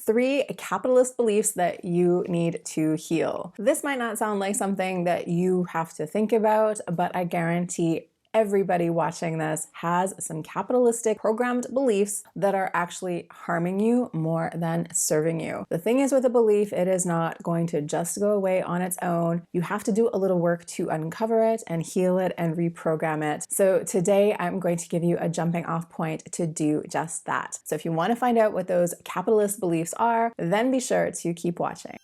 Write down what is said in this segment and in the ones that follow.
3 capitalist beliefs that you need to heal. This might not sound like something that you have to think about, but I guarantee everybody watching this has some capitalistic programmed beliefs that are actually harming you more than serving you. The thing is with a belief, it is not going to just go away on its own. You have to do a little work to uncover it and heal it and reprogram it. So today I'm going to give you a jumping off point to do just that. So if you want to find out what those capitalist beliefs are, then be sure to keep watching.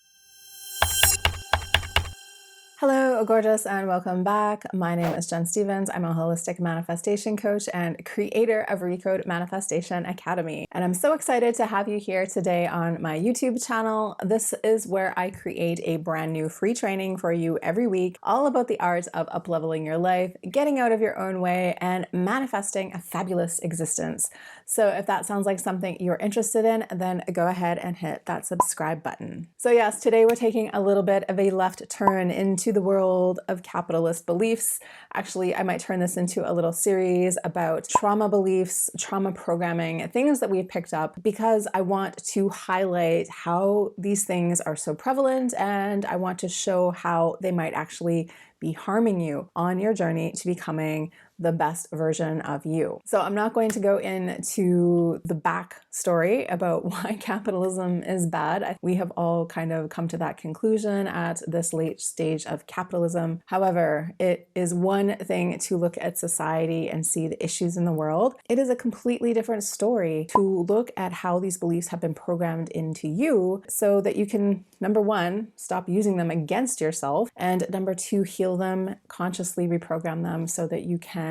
Hello, gorgeous, and welcome back. My name is Jen Stevens. I'm a holistic manifestation coach and creator of Recode Manifestation Academy. And I'm so excited to have you here today on my YouTube channel. This is where I create a brand new free training for you every week, all about the art of up-leveling your life, getting out of your own way, and manifesting a fabulous existence. So if that sounds like something you're interested in, then go ahead and hit that subscribe button. So yes, today we're taking a little bit of a left turn into the world of capitalist beliefs. Actually, I might turn this into a little series about trauma beliefs, trauma programming, things that we've picked up, because I want to highlight how these things are so prevalent, and I want to show how they might actually be harming you on your journey to becoming the best version of you. So I'm not going to go into the backstory about why capitalism is bad. We have all kind of come to that conclusion at this late stage of capitalism. However, it is one thing to look at society and see the issues in the world. It is a completely different story to look at how these beliefs have been programmed into you so that you can, number one, stop using them against yourself, and number two, heal them, consciously reprogram them so that you can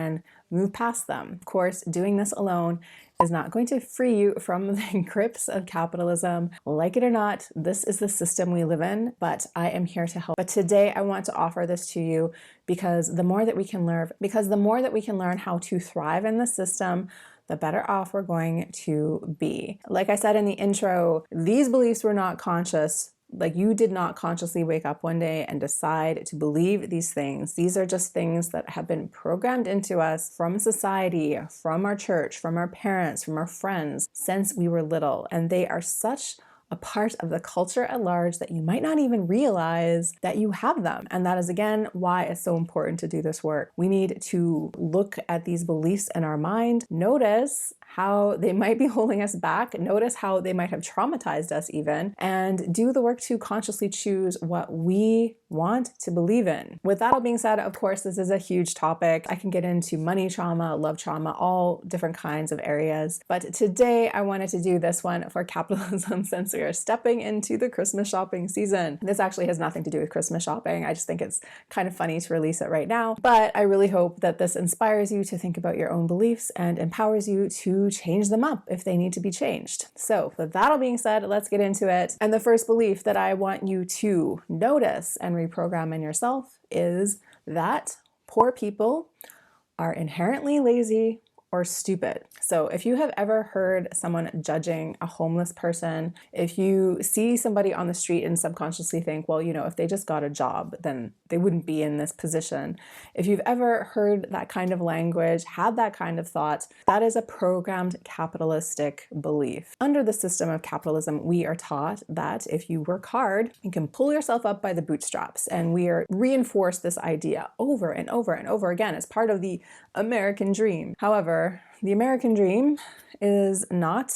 move past them. Of course, doing this alone is not going to free you from the grips of capitalism. Like it or not, this is the system we live in, but I am here to help. But today I want to offer this to you because the more that we can learn how to thrive in the system, the better off we're going to be. Like I said in the intro, these beliefs were not conscious. Like, you did not consciously wake up one day and decide to believe these things. These are just things that have been programmed into us from society, from our church, from our parents, from our friends since we were little. And they are such a part of the culture at large that you might not even realize that you have them. And that is, again, why it's so important to do this work. We need to look at these beliefs in our mind, notice how they might be holding us back, notice how they might have traumatized us even, and do the work to consciously choose what we want to believe in. With that all being said, of course, this is a huge topic. I can get into money trauma, love trauma, all different kinds of areas. But today I wanted to do this one for capitalism since we are stepping into the Christmas shopping season. This actually has nothing to do with Christmas shopping. I just think it's kind of funny to release it right now. But I really hope that this inspires you to think about your own beliefs and empowers you to change them up if they need to be changed. So with that all being said, let's get into it. And the first belief that I want you to notice and reprogram in yourself is that poor people are inherently lazy or stupid. So if you have ever heard someone judging a homeless person, if you see somebody on the street and subconsciously think, well, you know, if they just got a job, then they wouldn't be in this position. If you've ever heard that kind of language, had that kind of thought, that is a programmed capitalistic belief. Under the system of capitalism, we are taught that if you work hard, you can pull yourself up by the bootstraps. And we are reinforced this idea over and over and over again as part of the American dream. However, the American dream is not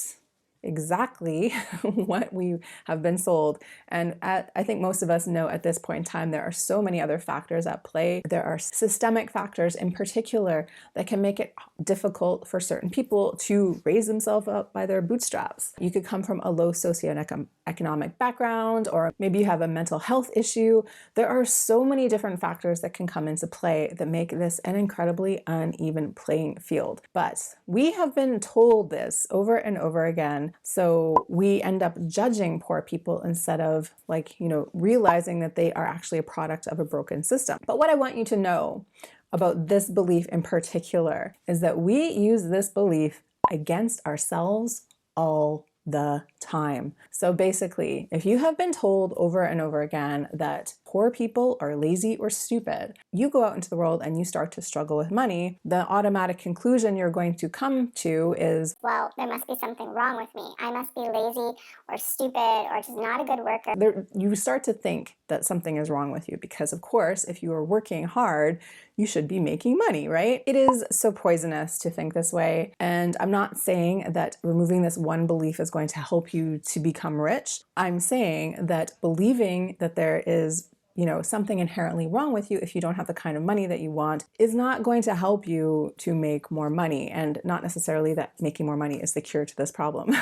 exactly what we have been sold. And I think most of us know at this point in time, there are so many other factors at play. There are systemic factors in particular that can make it difficult for certain people to raise themselves up by their bootstraps. You could come from a low socioeconomic background, or maybe you have a mental health issue. There are so many different factors that can come into play that make this an incredibly uneven playing field. But we have been told this over and over again. So we end up judging poor people instead of, like, you know, realizing that they are actually a product of a broken system. But what I want you to know about this belief in particular is that we use this belief against ourselves all the time. So basically, if you have been told over and over again that poor people are lazy or stupid. You go out into the world and you start to struggle with money, the automatic conclusion you're going to come to is, well, there must be something wrong with me. I must be lazy or stupid or just not a good worker. You start to think that something is wrong with you because, of course, if you are working hard, you should be making money, right? It is so poisonous to think this way. And I'm not saying that removing this one belief is going to help you to become rich. I'm saying that believing that there is something inherently wrong with you if you don't have the kind of money that you want is not going to help you to make more money, and not necessarily that making more money is the cure to this problem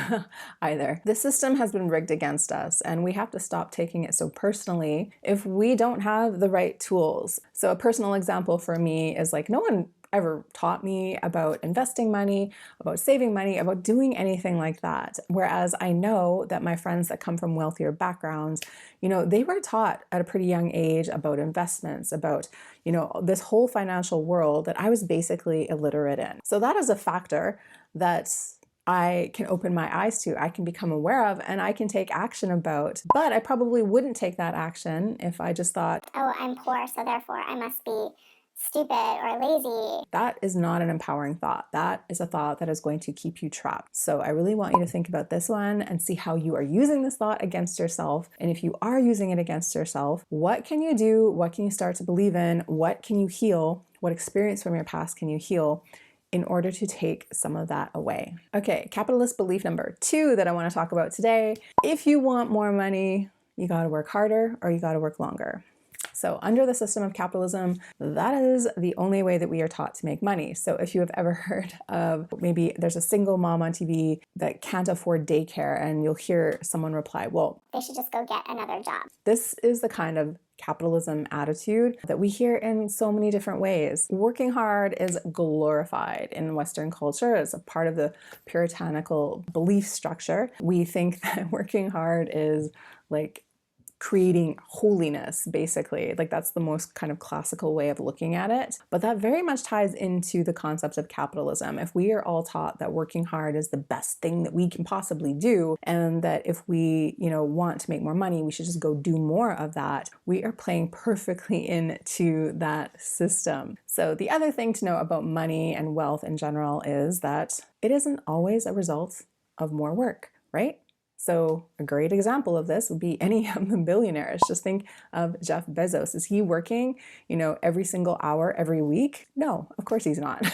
either. The system has been rigged against us, and we have to stop taking it so personally if we don't have the right tools. So a personal example for me is like, no one ever taught me about investing money, about saving money, about doing anything like that. Whereas I know that my friends that come from wealthier backgrounds, they were taught at a pretty young age about investments, about, this whole financial world that I was basically illiterate in. So that is a factor that I can open my eyes to, I can become aware of, and I can take action about. But I probably wouldn't take that action if I just thought, oh, I'm poor, so therefore I must be stupid or lazy. That is not an empowering thought. That is a thought that is going to keep you trapped. So I really want you to think about this one and see how you are using this thought against yourself. And if you are using it against yourself, what can you do? What can you start to believe in? What can you heal? What experience from your past can you heal in order to take some of that away? Okay, capitalist belief number 2 that I want to talk about today. If you want more money, you got to work harder or you got to work longer. So under the system of capitalism, that is the only way that we are taught to make money. So if you have ever heard of, maybe there's a single mom on TV that can't afford daycare, and you'll hear someone reply, well, they should just go get another job. This is the kind of capitalism attitude that we hear in so many different ways. Working hard is glorified in Western culture as a part of the puritanical belief structure. We think that working hard is like creating holiness, basically. Like that's the most kind of classical way of looking at it. But that very much ties into the concept of capitalism. If we are all taught that working hard is the best thing that we can possibly do, and that if we, want to make more money, we should just go do more of that, we are playing perfectly into that system. So the other thing to know about money and wealth in general is that it isn't always a result of more work, right? So a great example of this would be any of the billionaires. Just think of Jeff Bezos. Is he working, every single hour, every week? No, of course he's not.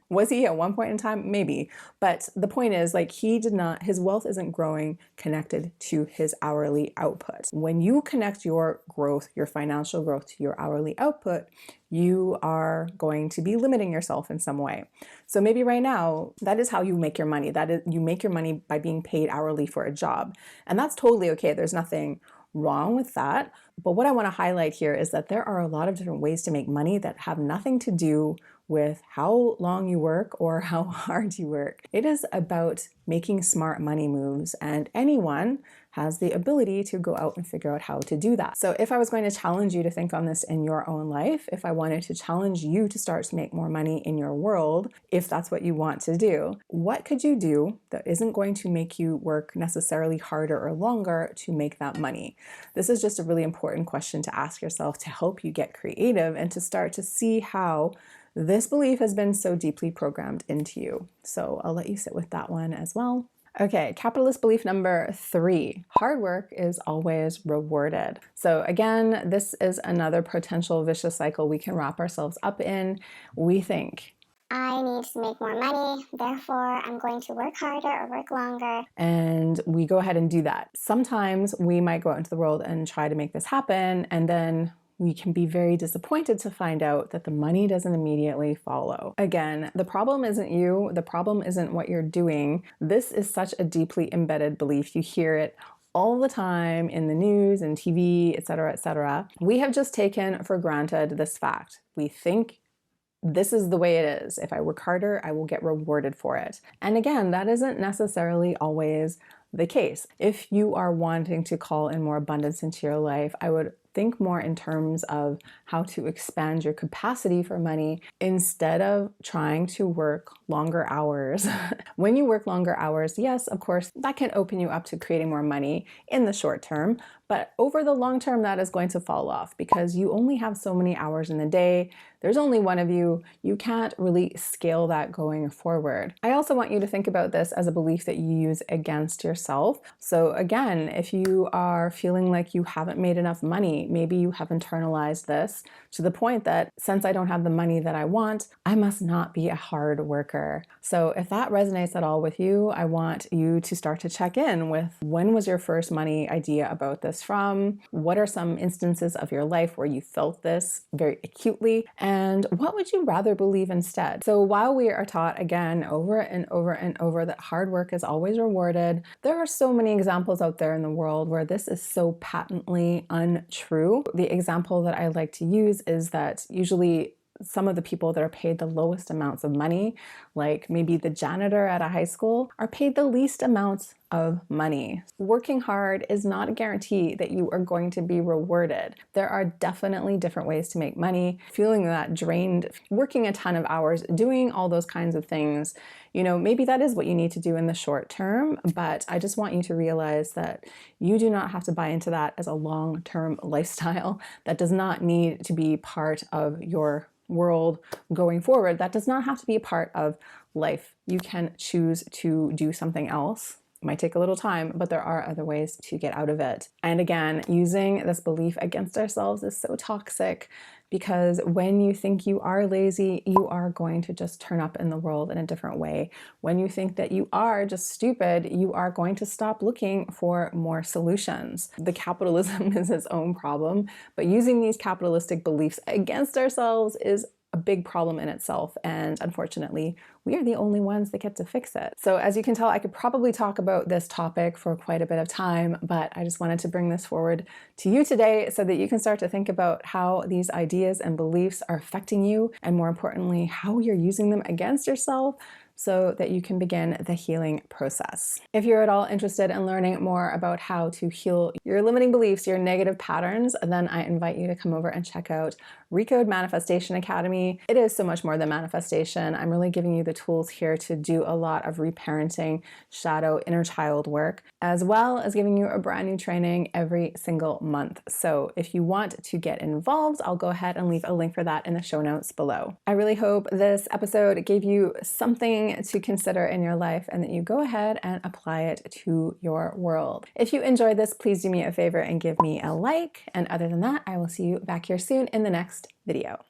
Was he at one point in time? Maybe. But the point is, his wealth isn't growing connected to his hourly output. When you connect your growth, your financial growth, to your hourly output, you are going to be limiting yourself in some way. So maybe right now, that is how you make your money. That is, you make your money by being paid hourly for a job. And that's totally okay. There's nothing wrong with that. But what I want to highlight here is that there are a lot of different ways to make money that have nothing to do with how long you work or how hard you work. It is about making smart money moves, and anyone has the ability to go out and figure out how to do that. So if I was going to challenge you to think on this in your own life, if I wanted to challenge you to start to make more money in your world, if that's what you want to do, what could you do that isn't going to make you work necessarily harder or longer to make that money? This is just a really important question to ask yourself to help you get creative and to start to see how this belief has been so deeply programmed into you. So I'll let you sit with that one as well. Okay, capitalist belief number 3. Hard work is always rewarded. So again, this is another potential vicious cycle we can wrap ourselves up in. We think, I need to make more money, therefore I'm going to work harder or work longer. And we go ahead and do that. Sometimes we might go out into the world and try to make this happen, and then we can be very disappointed to find out that the money doesn't immediately follow. Again, the problem isn't you. The problem isn't what you're doing. This is such a deeply embedded belief. You hear it all the time in the news and TV, etc., etc. We have just taken for granted this fact. We think this is the way it is. If I work harder, I will get rewarded for it. And again, that isn't necessarily always the case. If you are wanting to call in more abundance into your life, I would think more in terms of how to expand your capacity for money instead of trying to work longer hours. When you work longer hours, yes, of course, that can open you up to creating more money in the short term, but over the long term, that is going to fall off because you only have so many hours in the day. There's only one of you. You can't really scale that going forward. I also want you to think about this as a belief that you use against yourself. So again, if you are feeling like you haven't made enough money, maybe you have internalized this to the point that since I don't have the money that I want, I must not be a hard worker. So if that resonates at all with you, I want you to start to check in with when was your first money idea about this from? What are some instances of your life where you felt this very acutely? And what would you rather believe instead? So while we are taught again over and over and over that hard work is always rewarded, there are so many examples out there in the world where this is so patently untrue. The example that I like to use is that usually some of the people that are paid the lowest amounts of money, like maybe the janitor at a high school, are paid the least amounts of money. Working hard is not a guarantee that you are going to be rewarded. There are definitely different ways to make money. Feeling that drained, working a ton of hours, doing all those kinds of things, maybe that is what you need to do in the short term, but I just want you to realize that you do not have to buy into that as a long-term lifestyle. That does not need to be part of your world going forward. That does not have to be a part of life. You can choose to do something else. It might take a little time, but there are other ways to get out of it. And again, using this belief against ourselves is so toxic because when you think you are lazy, you are going to just turn up in the world in a different way. When you think that you are just stupid, you are going to stop looking for more solutions. The capitalism is its own problem, but using these capitalistic beliefs against ourselves is a big problem in itself, and unfortunately, we are the only ones that get to fix it. So as you can tell, I could probably talk about this topic for quite a bit of time, but I just wanted to bring this forward to you today so that you can start to think about how these ideas and beliefs are affecting you, and more importantly, how you're using them against yourself so that you can begin the healing process. If you're at all interested in learning more about how to heal your limiting beliefs, your negative patterns, then I invite you to come over and check out Recode Manifestation Academy. It is so much more than manifestation. I'm really giving you the tools here to do a lot of reparenting, shadow, inner child work, as well as giving you a brand new training every single month. So if you want to get involved, I'll go ahead and leave a link for that in the show notes below. I really hope this episode gave you something to consider in your life and that you go ahead and apply it to your world. If you enjoyed this, please do me a favor and give me a like. And other than that, I will see you back here soon in the next video.